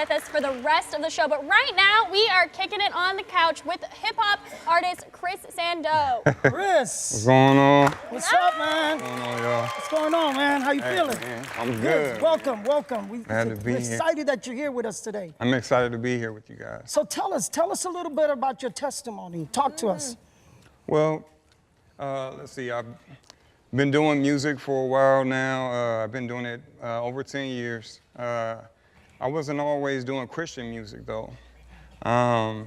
with us for the rest of the show. But right now, we are kicking it on the couch with hip-hop artist Chris Sandoe. Chris. What's going on? What's up, man? What's going on, y'all? What's going on, man? How you feeling? Man, I'm good. Welcome, welcome. Glad to be We're here. excited that you're here with us today. I'm excited to be here with you guys. So tell us a little bit about your testimony. Talk to us. Well, let's see. I've been doing music for a while now. I've been doing it over 10 years. I wasn't always doing Christian music, though. But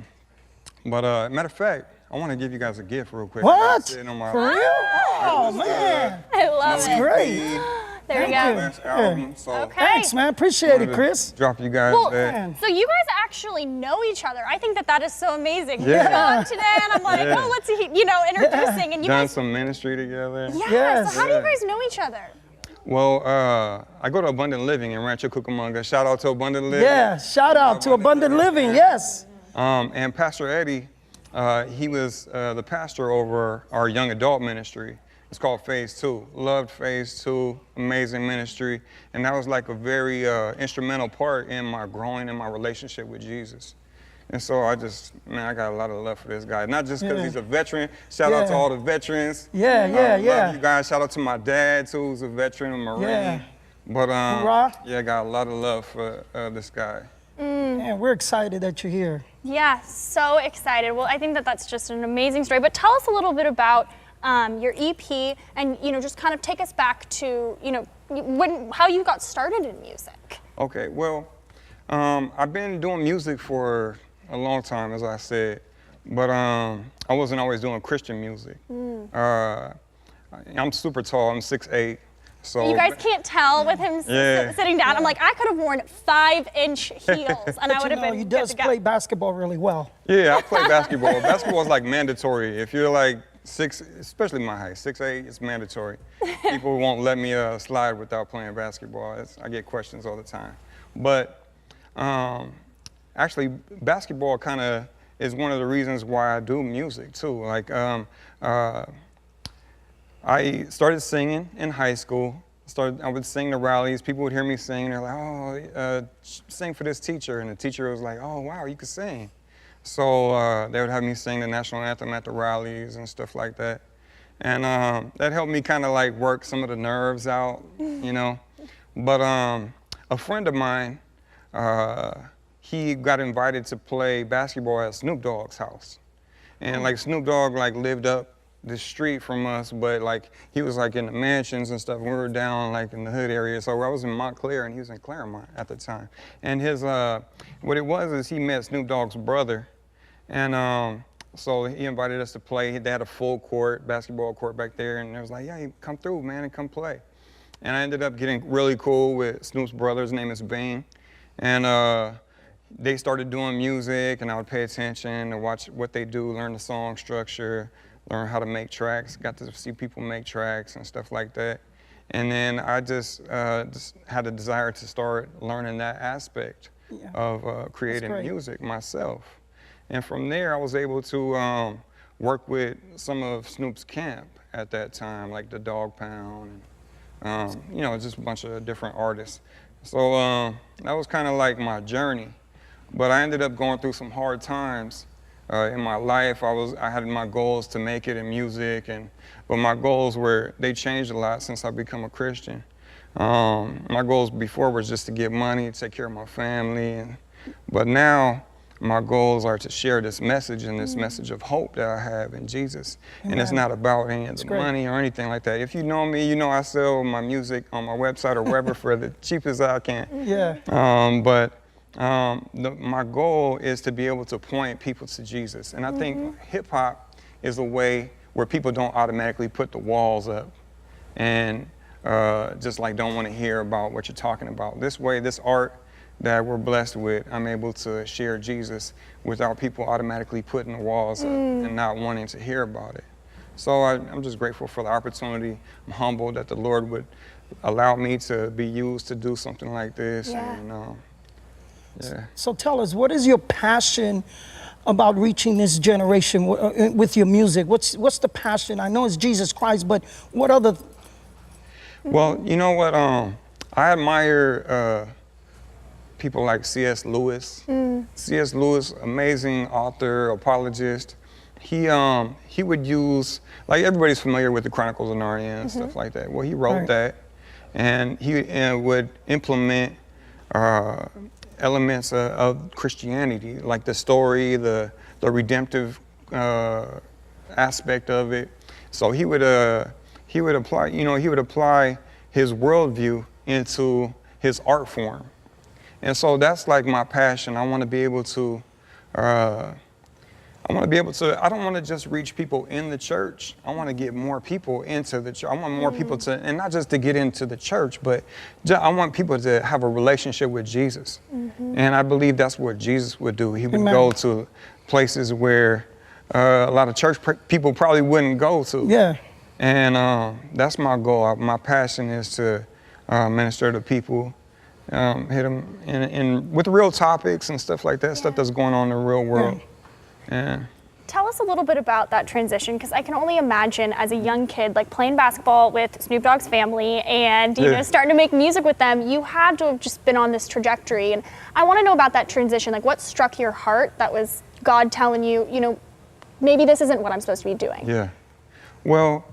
matter of fact, I want to give you guys a gift real quick. What? For real? Oh, man. I love it. Great. There you go. Album, so Okay. Thanks, man. Appreciate it, wanted to Chris. Drop you guys Well, that. so you guys actually know each other. I think that is so amazing. Yeah. You're on today, and I'm like, Yeah. oh, let's see, introducing, and you Done guys. some ministry together. Yeah. Yes. So how do you guys know each other? Well, I go to Abundant Living in Rancho Cucamonga. Shout out to Abundant Living. Yeah, shout out to Abundant Living, yes. And Pastor Eddie, he was the pastor over our young adult ministry. It's called Phase 2. Loved Phase 2, amazing ministry. And that was like a very instrumental part in my growing in my relationship with Jesus. And so I got a lot of love for this guy. Not just because he's a veteran. Shout out to all the veterans. Yeah. Love you guys. Shout out to my dad, too, who's a veteran, a Marine. Yeah. But Hoorah. I got a lot of love for this guy. Man, we're excited that you're here. Yeah, so excited. Well, I think that's just an amazing story. But tell us a little bit about your EP, and just kind of take us back to how you got started in music. Okay, well, I've been doing music for a long time, as I said, but I wasn't always doing Christian music. I'm super tall. I'm 6'8". So You guys can't tell with him sitting down. I'm like, I could have worn 5-inch heels, and I would have been He good does to go. play basketball really well. Yeah, I play basketball. Basketball is like mandatory. If you're like 6, especially my height, 6'8", it's mandatory. People won't let me slide without playing basketball. I get questions all the time. But actually, basketball kind of is one of the reasons why I do music too. Like, I started singing in high school. I would sing the rallies. People would hear me sing. They're like, oh, sing for this teacher. And the teacher was like, oh, wow, you can sing. So they would have me sing the national anthem at the rallies and stuff like that. And that helped me kind of like work some of the nerves out, But a friend of mine, he got invited to play basketball at Snoop Dogg's house. And like Snoop Dogg lived up the street from us, but he was in the mansions and stuff. We were down in the hood area. So I was in Montclair and he was in Claremont at the time. And his, what it was is he met Snoop Dogg's brother. And so he invited us to play. They had a full court, basketball court back there. And it was like, yeah, come through, man, and come play. And I ended up getting really cool with Snoop's brother. His name is Bane. And they started doing music, and I would pay attention and watch what they do, learn the song structure, learn how to make tracks. Got to see people make tracks and stuff like that. And then I just had a desire to start learning that aspect of creating music myself. And from there, I was able to work with some of Snoop's camp at that time, like the Dog Pound, and just a bunch of different artists. So that was kind of like my journey. But I ended up going through some hard times in my life. I had my goals to make it in music, but my goals they changed a lot since I become a Christian. My goals before was just to get money, take care of my family, but now my goals are to share this message and this message of hope that I have in Jesus. Amen. And it's not about any of the money or anything like that. If you know me, you know I sell my music on my website or wherever for the cheapest I can. Yeah. My goal is to be able to point people to Jesus. And I think hip hop is a way where people don't automatically put the walls up and just don't want to hear about what you're talking about. This way, this art that we're blessed with, I'm able to share Jesus without people automatically putting the walls up and not wanting to hear about it. So I'm just grateful for the opportunity. I'm humbled that the Lord would allow me to be used to do something like this. Yeah. And, So tell us, what is your passion about reaching this generation with your music? What's the passion? I know it's Jesus Christ, but what other? Well, you know what? I admire people like C.S. Lewis. C.S. Lewis, amazing author, apologist. He would use, like everybody's familiar with the Chronicles of Narnia and stuff like that. Well, he wrote that, and he would implement elements of Christianity, like the story, the redemptive aspect of it. So he would apply, he would apply his worldview into his art form. And so that's like my passion. I want to be able to, I don't want to just reach people in the church. I want to get more people into the church. I want more people to, and not just to get into the church, but I want people to have a relationship with Jesus. And I believe that's what Jesus would do. He would go to places where a lot of church people probably wouldn't go to. Yeah. And that's my goal. My passion is to minister to people, hit them with real topics and stuff like that, stuff that's going on in the real world. Yeah. Tell us a little bit about that transition, because I can only imagine as a young kid, like playing basketball with Snoop Dogg's family and you know, starting to make music with them, you had to have just been on this trajectory. And I want to know about that transition, like what struck your heart that was God telling you, you know, maybe this isn't what I'm supposed to be doing. Yeah. Well,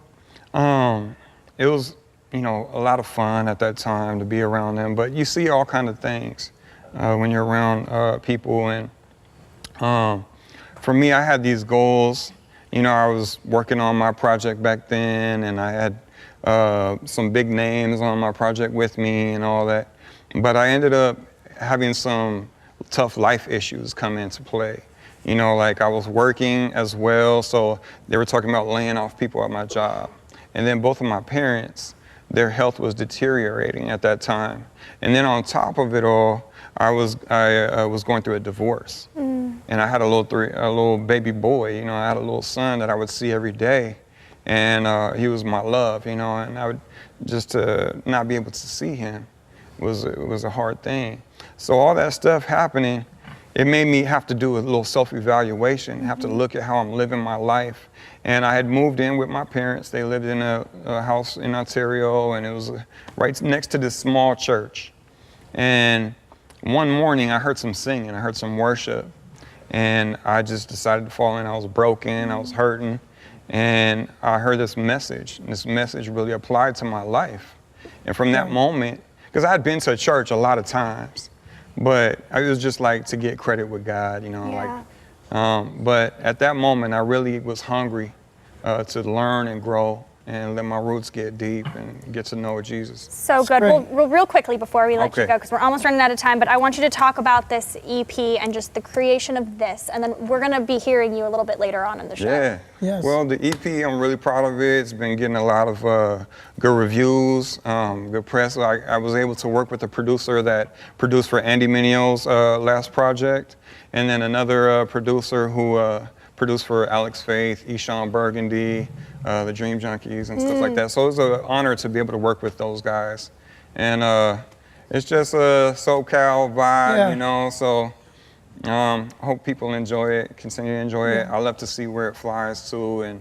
it was, you know, a lot of fun at that time to be around them, but you see all kind of things when you're around people. And for me, I had these goals. You know, I was working on my project back then, and I had some big names on my project with me and all that. But I ended up having some tough life issues come into play. You know, like I was working as well, so they were talking about laying off people at my job. And then both of my parents, their health was deteriorating at that time. And then on top of it all, I was going through a divorce. And I had a little baby boy, you know, I had a little son that I would see every day. And he was my love, you know, and I would just not be able to see him was a hard thing. So all that stuff happening, it made me have to do a little self-evaluation, have to look at how I'm living my life. And I had moved in with my parents. They lived in a house in Ontario, and it was right next to this small church. And one morning I heard some singing, I heard some worship, and I just decided to fall in. I was broken, I was hurting, and I heard this message, and this message really applied to my life. And from that moment, because I had been to church a lot of times, but it was just like to get credit with God, you know, like, but at that moment I really was hungry to learn and grow and let my roots get deep and get to know Jesus. So good. Well, real quickly before we let you go, because we're almost running out of time, but I want you to talk about this EP and just the creation of this, and then we're going to be hearing you a little bit later on in the show. Yeah. Yes. Well, the EP, I'm really proud of it. It's been getting a lot of good reviews, good press. I was able to work with a producer that produced for Andy Mineo's last project, and then another producer who produced for Alex Faith, Eshawn Burgundy, the Dream Junkies and stuff like that. So it was an honor to be able to work with those guys. And it's just a SoCal vibe, you know, so I hope people enjoy it, continue to enjoy it. I love to see where it flies to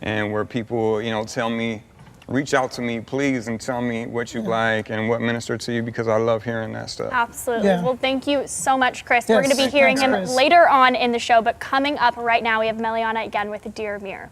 and where people, you know, tell me, reach out to me, please, and tell me what you like and what ministered to you, because I love hearing that stuff. Absolutely. Well, thank you so much, Chris. We're going to be hearing him later on in the show, but coming up right now, we have Meliana again with Dear Mirror.